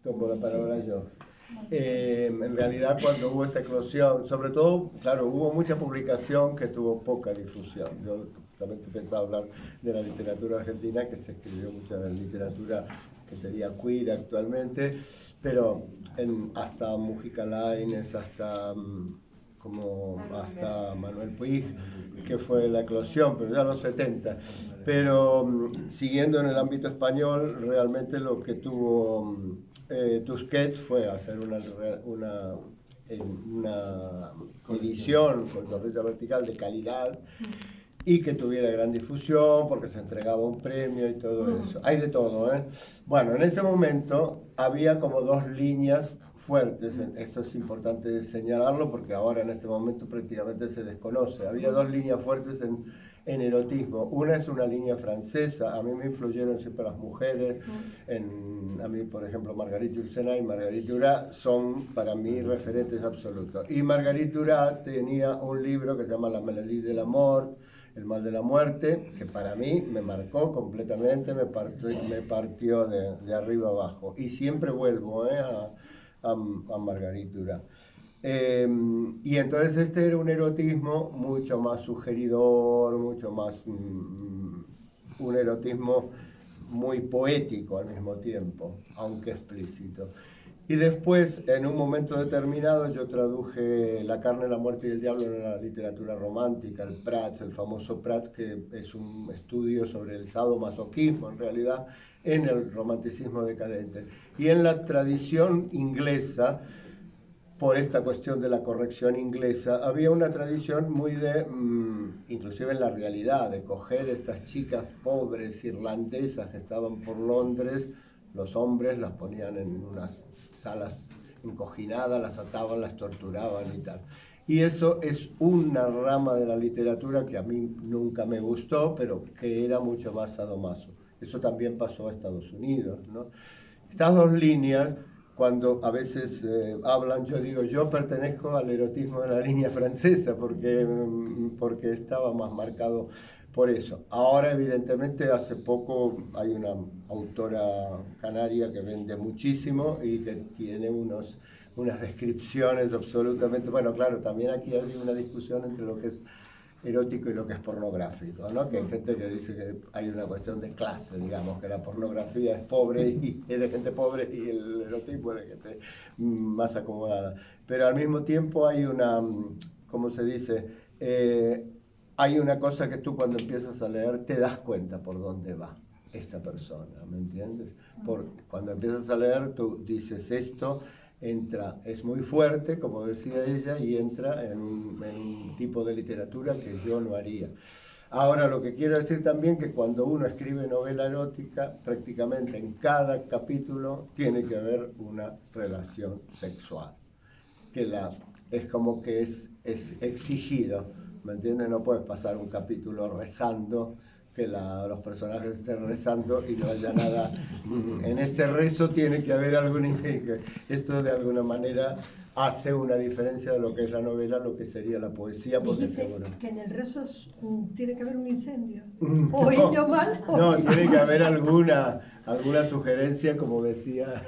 tomo la palabra yo. En realidad, cuando hubo esta eclosión, sobre todo, claro, hubo mucha publicación que tuvo poca difusión. Yo también pensaba hablar de la literatura argentina, que se escribió mucha literatura que sería queer actualmente, pero hasta Mujica Lainez, hasta Manuel Puig, que fue la eclosión, pero ya en los 70. Pero siguiendo en el ámbito español, realmente lo que tuvo Tusquets fue hacer una edición con corrida vertical de calidad y que tuviera gran difusión porque se entregaba un premio y todo eso. Hay de todo, ¿eh? Bueno, en ese momento había como dos líneas fuertes. Esto es importante señalarlo porque ahora en este momento prácticamente se desconoce. Había dos líneas fuertes en erotismo. Una es una línea francesa. A mí me influyeron siempre las mujeres. A mí, por ejemplo, Marguerite Yourcenar y Marguerite Duras son para mí referentes absolutos. Y Marguerite Duras tenía un libro que se llama La Maladie de la Mort, El mal de la muerte, que para mí me marcó completamente, me partió de arriba abajo. Y siempre vuelvo a Marguerite Duras. Y entonces este era un erotismo mucho más sugeridor, mucho más un erotismo muy poético al mismo tiempo, aunque explícito. Y después, en un momento determinado, yo traduje La carne, la muerte y el diablo en la literatura romántica, el Prats, el famoso Prats, que es un estudio sobre el sadomasoquismo, en realidad, en el romanticismo decadente. Y en la tradición inglesa, por esta cuestión de la corrección inglesa, había una tradición muy inclusive en la realidad, de coger estas chicas pobres irlandesas que estaban por Londres, los hombres las ponían en unas salas encojinadas, las ataban, las torturaban y tal. Y eso es una rama de la literatura que a mí nunca me gustó, pero que era mucho más sadomaso. Eso también pasó a Estados Unidos, ¿no? Estas dos líneas, cuando a veces hablan, yo digo, yo pertenezco al erotismo de la línea francesa, porque estaba más marcado por eso. Ahora, evidentemente, hace poco hay una autora canaria que vende muchísimo y que tiene unas descripciones absolutamente... Bueno, claro, también aquí hay una discusión entre lo que es erótico y lo que es pornográfico, ¿no? Que hay gente que dice que hay una cuestión de clase, digamos, que la pornografía es pobre y es de gente pobre y el erotismo es de gente más acomodada. Pero al mismo tiempo hay una, ¿cómo se dice? Hay una cosa que tú cuando empiezas a leer te das cuenta por dónde va esta persona, ¿me entiendes? Cuando empiezas a leer tú dices esto es muy fuerte, como decía ella, y entra en un tipo de literatura que yo no haría. Ahora, lo que quiero decir también que cuando uno escribe novela erótica, prácticamente en cada capítulo tiene que haber una relación sexual, es como que es exigido, ¿me entiendes? No puedes pasar un capítulo rezando, que los personajes estén rezando y no haya nada. En ese rezo tiene que haber esto de alguna manera hace una diferencia de lo que es la novela, lo que sería la poesía. Dijiste que en el rezo tiene que haber un incendio. ¿Oí yo mal? No, tiene que haber alguna sugerencia, como decías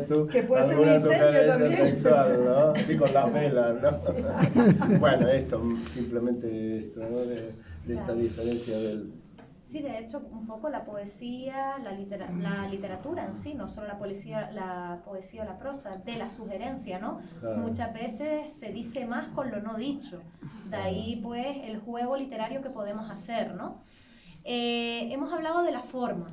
tú, que puede ser un alguna incendio también sexual, ¿no? Sí, con las velas, ¿no? Sí. Bueno, simplemente esto, ¿no? De esta diferencia del... Sí, de hecho, un poco la poesía, la literatura en sí, no solo la poesía o la prosa, de la sugerencia, ¿no? Claro. Muchas veces se dice más con lo no dicho. De ahí, pues, el juego literario que podemos hacer, ¿no? Hemos hablado de la forma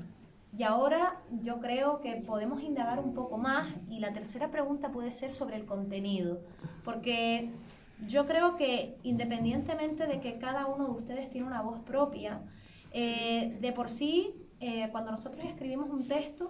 y ahora yo creo que podemos indagar un poco más y la tercera pregunta puede ser sobre el contenido, porque yo creo que independientemente de que cada uno de ustedes tiene una voz propia, de por sí, cuando nosotros escribimos un texto,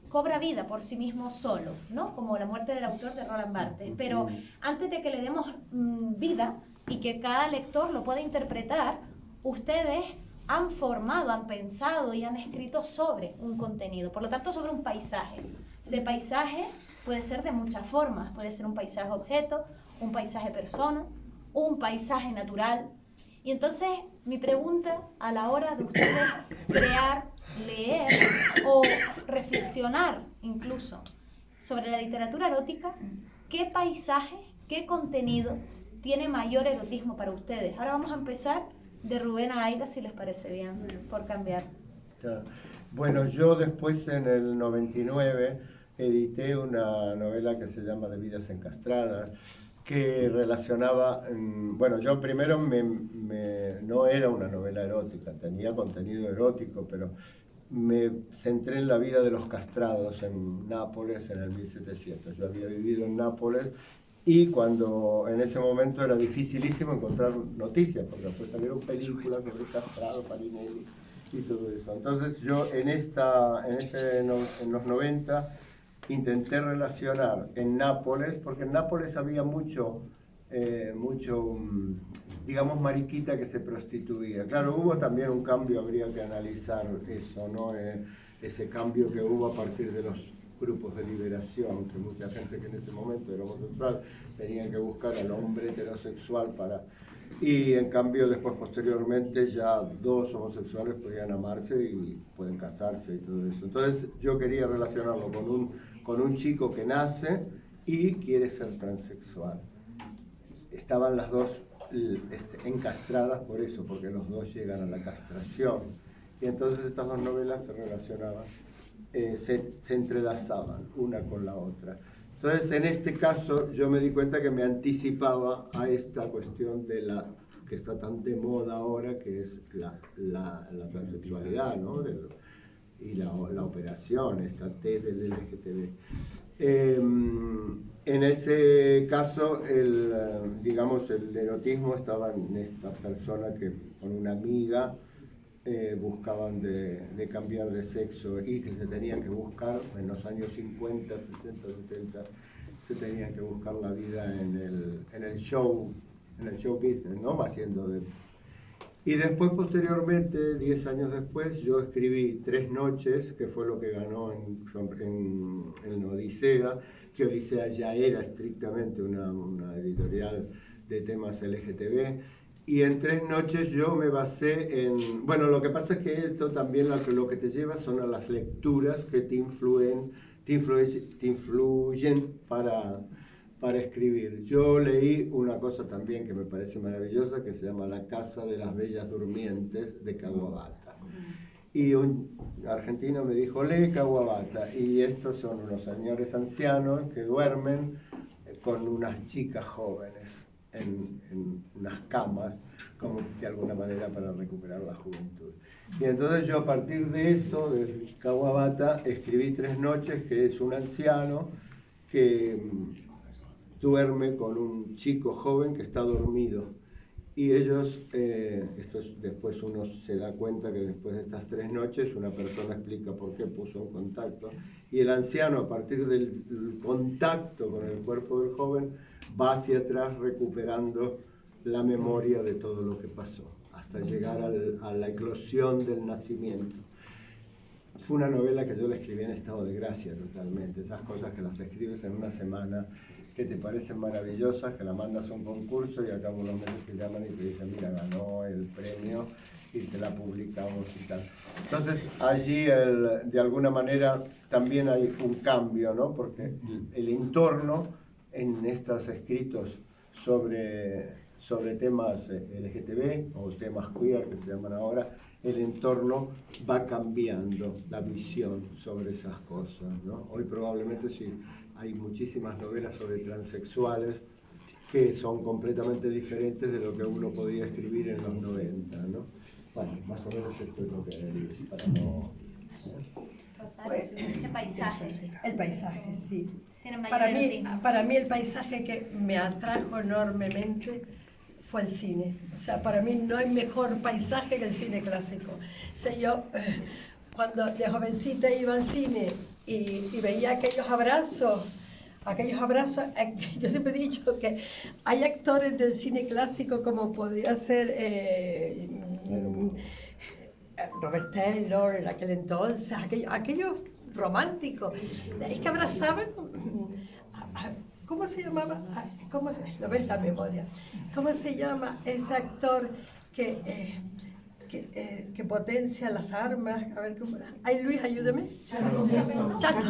cobra vida por sí mismo solo, ¿no? Como La muerte del autor de Roland Barthes. Pero antes de que le demos vida y que cada lector lo pueda interpretar, ustedes han formado, han pensado y han escrito sobre un contenido, por lo tanto sobre un paisaje. Ese paisaje puede ser de muchas formas, puede ser un paisaje objeto, un paisaje persona, un paisaje natural. Y entonces mi pregunta a la hora de ustedes crear leer o reflexionar incluso sobre la literatura erótica, ¿qué paisaje, qué contenido tiene mayor erotismo para ustedes? Ahora vamos a empezar de Rubén a Aida, si les parece bien, por cambiar. Bueno, yo después en el 99 edité una novela que se llama De vidas encastradas, que relacionaba, bueno, yo primero no era una novela erótica, tenía contenido erótico, pero me centré en la vida de los castrados en Nápoles en el 1700. Yo había vivido en Nápoles y cuando en ese momento era dificilísimo encontrar noticias, porque después salieron películas sobre castrados, Farinelli y todo eso. Entonces yo en los 90 intenté relacionar en Nápoles, porque en Nápoles había mucho, digamos, mariquita que se prostituía. Claro, hubo también un cambio, habría que analizar eso, ¿no? Ese cambio que hubo a partir de los grupos de liberación, que mucha gente que en ese momento era homosexual tenía que buscar al hombre heterosexual para... Y en cambio después posteriormente ya dos homosexuales podían amarse y pueden casarse y todo eso. Entonces yo quería relacionarlo con un chico que nace y quiere ser transexual. Estaban las dos encastradas por eso, porque los dos llegan a la castración. Y entonces estas dos novelas se relacionaban, se entrelazaban una con la otra. Entonces, en este caso, yo me di cuenta que me anticipaba a esta cuestión de que está tan de moda ahora, que es la transexualidad, ¿no? Y la operación, esta T del LGTB. En ese caso, digamos, el erotismo estaba en esta persona que con una amiga buscaban de cambiar de sexo y que se tenían que buscar en los años 50, 60, 70, se tenían que buscar la vida en el show business, ¿no? Haciendo Y después, posteriormente, 10 años después, yo escribí Tres Noches, que fue lo que ganó en Odisea, que Odisea ya era estrictamente una editorial de temas LGTB. Y en Tres Noches yo me basé en... Bueno, lo que pasa es que esto también lo que te lleva son a las lecturas que te influyen para escribir. Yo leí una cosa también que me parece maravillosa, que se llama La Casa de las Bellas Durmientes, de Kawabata. Y un argentino me dijo, lee Kawabata. Y estos son unos señores ancianos que duermen con unas chicas jóvenes en unas camas, como de alguna manera para recuperar la juventud. Y entonces yo a partir de eso, de Kawabata, escribí Tres Noches, que es un anciano que duerme con un chico joven que está dormido. Y ellos, después uno se da cuenta que después de estas 3 noches una persona explica por qué puso un contacto. Y el anciano, a partir del contacto con el cuerpo del joven, va hacia atrás recuperando la memoria de todo lo que pasó, hasta llegar a la eclosión del nacimiento. Fue una novela que yo la escribí en estado de gracia totalmente, esas cosas que las escribes en una semana, que te parecen maravillosas, que la mandas a un concurso y al cabo de unos meses te llaman y te dicen, mira, ganó el premio y te la publicamos y tal. Entonces allí de alguna manera también hay un cambio, ¿no? Porque el entorno en estos escritos sobre temas LGTB o temas queer que se llaman ahora, el entorno va cambiando la visión sobre esas cosas, ¿no? Hoy probablemente sí hay muchísimas novelas sobre transexuales que son completamente diferentes de lo que uno podía escribir en los 90, ¿no? Bueno, más o menos esto es lo que hay para no... Rosario, ¿qué paisaje? El paisaje, sí. Tiene mayor erotismo. Para mí el paisaje que me atrajo enormemente fue el cine. O sea, para mí no hay mejor paisaje que el cine clásico. O sea, yo cuando de jovencita iba al cine y veía aquellos abrazos, yo siempre he dicho que hay actores del cine clásico como podría ser Robert Taylor en aquel entonces, aquellos románticos, es que abrazaban, ¿cómo se llamaba? ¿No ves la memoria? ¿Cómo se llama ese actor que que potencia las armas. A ver, ¿cómo? Ay, Luis, ayúdame. Chato.